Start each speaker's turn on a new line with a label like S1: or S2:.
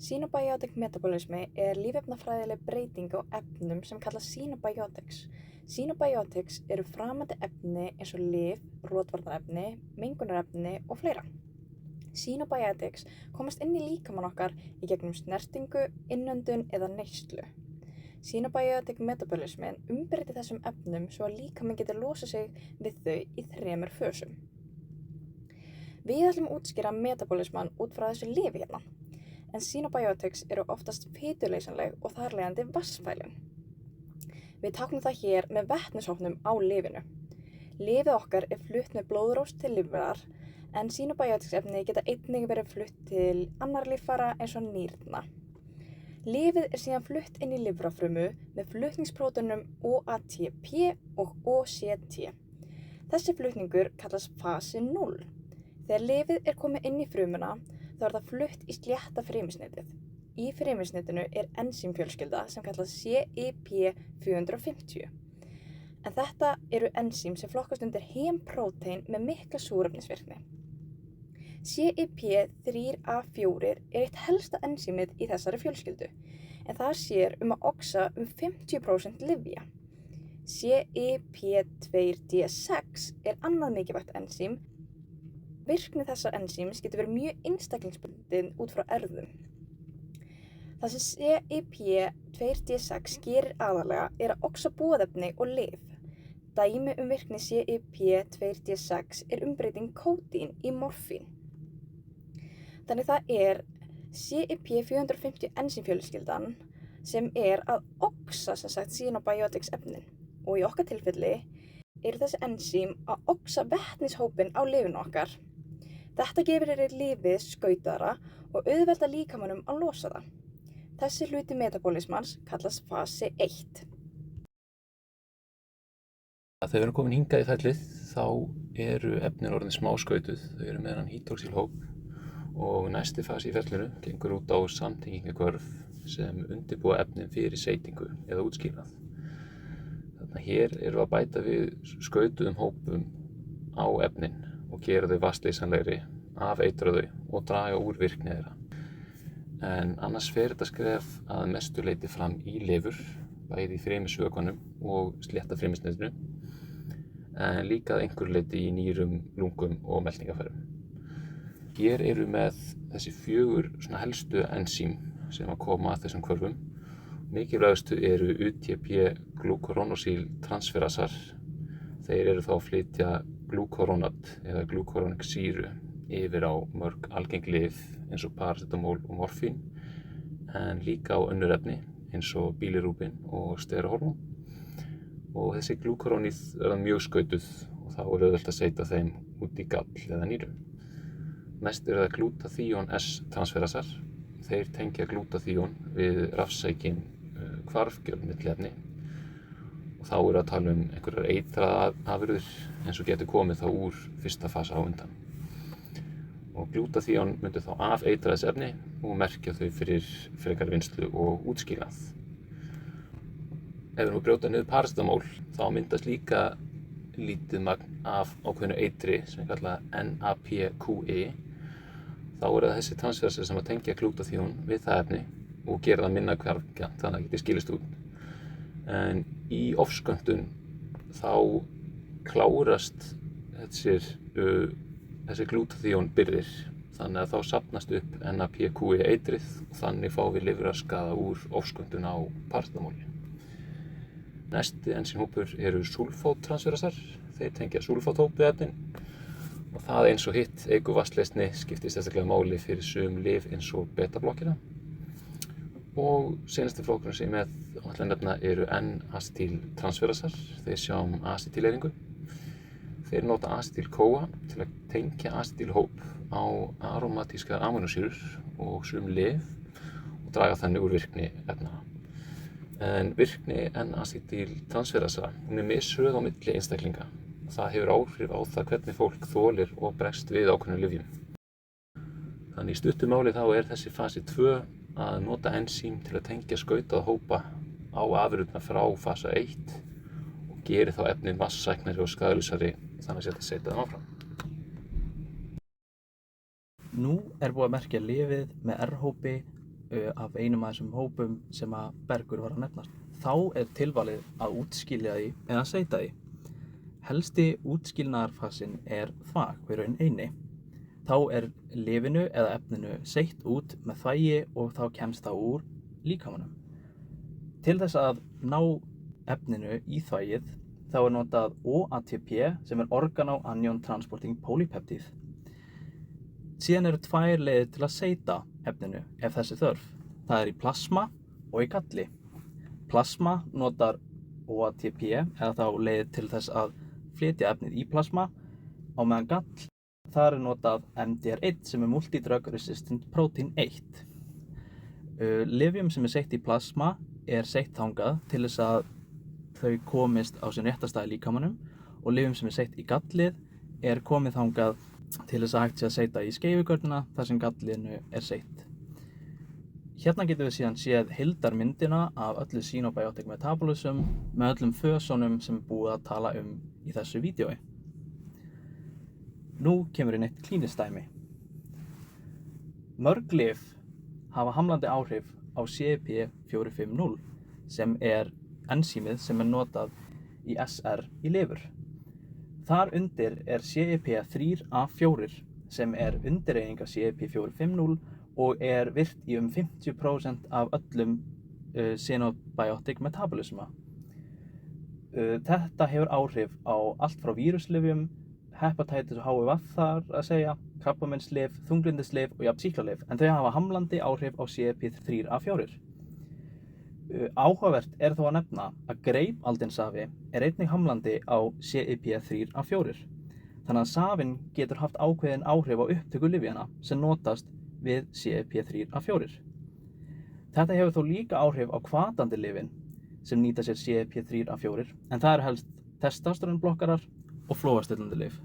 S1: Synobiotic metabolismi er lífefnafræðileg breyting á efnum sem kallast synobiotics. Synobiotics eru framandi efni eins og lyf, rotvarnarefni, mengunarefni og fleira. Synobiotics komast inn í líkamann okkar í gegnum snertingu, innöndun eða neyslu. Synobiotic metabolismin umbreytir þessum efnum svo að líkaminn getur losað sig við þau í 3 fösum. Við ætlum að útskýra metabolisman út frá þessu lyfi hérna. En synobiotics eru oftast fituleysanleg og þar leiðandi vatnsfælin. Við táknum það hér með vetnishópnum á lyfinu. Lyfið okkar er flutt með blóðrás til lifrar, en synobiotics efni geta einnig verið flutt til annar líffæra eins og nýrna. Lyfið er síðan flutt inn í lifrarfrumu með flutningsprótínum OATP og OCT. Þessi flutningur kallast fasi 0. Þegar lyfið er komið inn í frumuna, þá er það flutt í slétta frumusnetið. Í frumusnetinu er ensímfjölskylda sem kallast CYP450. En þetta eru ensím sem flokkast undir hemprótein með mikla súrefnisvirkni. CYP3A4 er eitt helsta ensímið í þessari fjölskyldu, en það sér að oxa 50% lyfja. CYP2D6 er annað mikilvægt ensím. Virkni þessa ensíms getur verið mjög einstaklingsbundin út frá erfðum. Það sem CYP2D6 gerir aðalega er að oxa boðefni og lyf. Dæmi virkni CYP2D6 er umbreyting kódín í morfín. Þannig það er CYP450 ensímfjölskyldan sem er að oxa synobiotics efnin. Og í okkar tilfelli eru þessi ensím að oxa vetnishópinn á lyfinu okkar. Þetta gefur lyfið skautara og auðvelda líkamanum að losa það. Þessi hluti metabolismans kallast fasi 1.
S2: Þegar við erum komin hingað í fellið þá eru efnin orðin smáskautuð. Þau eru með þennan hydroxylhóp og næsti fasi í fellinu gengur út á samtengingakvörf sem undirbúa efnin fyrir seytingu eða útskýrnað. Þannig að hér erum við að bæta við skautuðum hópum á efnin og gera þau vatnsleysanlegri, afeitra þau og draga úr virkni þeirra. En annars fer þetta skref að mestu leyti fram í lifur, bæði í frumusvökvanum og slétta frumusnetinu, en líka að einhverju leyti í nýrum, lungum og meltingarfærum. Hér eru með þessi 4 helstu ensím sem að koma að þessum hvörfum. Mikilvægustu eru UTP-glúkórónosíl-transferasar. Þeir eru þá að flytja glúkórónat eða glúkórónik sýru yfir á mörg algeng lyf eins og paracetamól og morfín, en líka á önnur efni eins og bilirúbin og sterahormón. Og þessi glúkórónið er mjög skautuð og þá er auðvelt að seyta þeim út í gall eða nýrum. Næst eru það glútaþíón S-transferasar. Þeir tengja glútaþíón við rafsækin hvarfgjörn milli efni og þá eru að tala einhverjar eitraðar afurðir eins og getur komið þá úr fyrsta fasa á undan. Og glútaþíón myndi þá afeitra þessi efni og merkja þau fyrir frekari vinnslu og útskýrnað. Ef við erum að brjóta niður paracetamól þá myndast líka lítið magn af ákveðnu eitri sem er kallað NAPQI. Þá eru það þessi transferasar sem að tengja glútaþíón við það efni og gera það minna hvarfgjarnt þannig að það geti skilist út. En í ofskömmtun þá klárast þessi glútaþíón byrðir, þannig að þá safnast upp NAPQI eitrið og þannig fáum við lifrarskaða úr ofskömmtun á paracetamóli. Næsti ensímhópur eru sulfóttransferasar. Þeir tengja sulfóthóp við efnin og það eins og hitt eykur vatnsleysni skiptir sérstaklega máli fyrir sum lyf eins og betablokkina. Og seinasti flokkurinn sem ég ætla að nefna eru N-acetyltransferasar. Þeir sjá acetyleyringu. Þeir nota acetyl-CoA til að tengja acetylhóp á aromatískar amínósýrur og sum lyf og draga þannig úr virkni efnanna. En virkni N-acetyltransferasa er mishröð á milli einstaklinga. Það hefur áhrif á það hvernig fólk þolir og bregst við ákveðnum lyfjum. Þannig í stuttu máli þá er þessi fasi 2 að nota ensím til að tengja skautaða hópa á afurðirnar frá fasa 1 og gerir þá efnin vatnssæknari og skaðlausari þannig að þetta setja þeim áfram.
S3: Nú er búið að merkja lyfið með R-hópi af einum af þessum hópum sem að Bergur var að nefna. Þá er tilvalið að útskilja því eða seyta því. Helsti útskilnaðarfasin er þvag við raun eini. Þá er lyfinu eða efninu seytt út með þvagi og þá kemst það úr líkamanum. Til þess að ná efninu í þvagið þá er notað OATP sem er Organo Anion Transporting Polypeptide. Síðan eru 2 leiðir til að seyta efninu ef þessi þörf. Það er í plasma og í galli. Plasma notar OATP eða þá leiðir til þess að flytja efnið í plasma á meðan gall þar er notað MDR1 sem er Multidrug Resistant Protein 1. Lyfjum sem er seytt í plasma er seytt þangað til þess að þau komist á sinn rétta stað í líkamanum og lyfjum sem er seytt í gallið er komið þangað til þess að hægt sé að seyta í skeifugörnina þar sem gallinu er seytt. Hérna getum við síðan séð heildarmyndina af öllu Synobiotic Metabolism með öllum fösunum sem er búið að tala í þessu vídeói. Nú kemur inn eitt klínískt dæmi. Mörg lyf hafa hamlandi áhrif á CYP450 sem er ensímið sem er notað í SR í lifur. Þar undir er CYP3A4 sem er undireyðing af CYP450 og er virt í 50% af öllum Synobiotic Metabolisma. Þetta hefur áhrif á allt frá víruslyfjum, hepatitis og HIV þar að segja, krabbameinslyf, þunglyndislyf og jafn sýklalyf, en þau hafa hamlandi áhrif á CYP3A4. Áhugavert er þó að nefna að greipaldinsafi er einnig hamlandi á CYP3A4, þannig að safinn getur haft ákveðin áhrif á upptöku lyfjanna sem notast við CYP3A4. Þetta hefur þó líka áhrif á hvatandi lyfin sem nýta sér CYP3A4, en það eru helst testosteronblokkarar og flóastillandi lyf.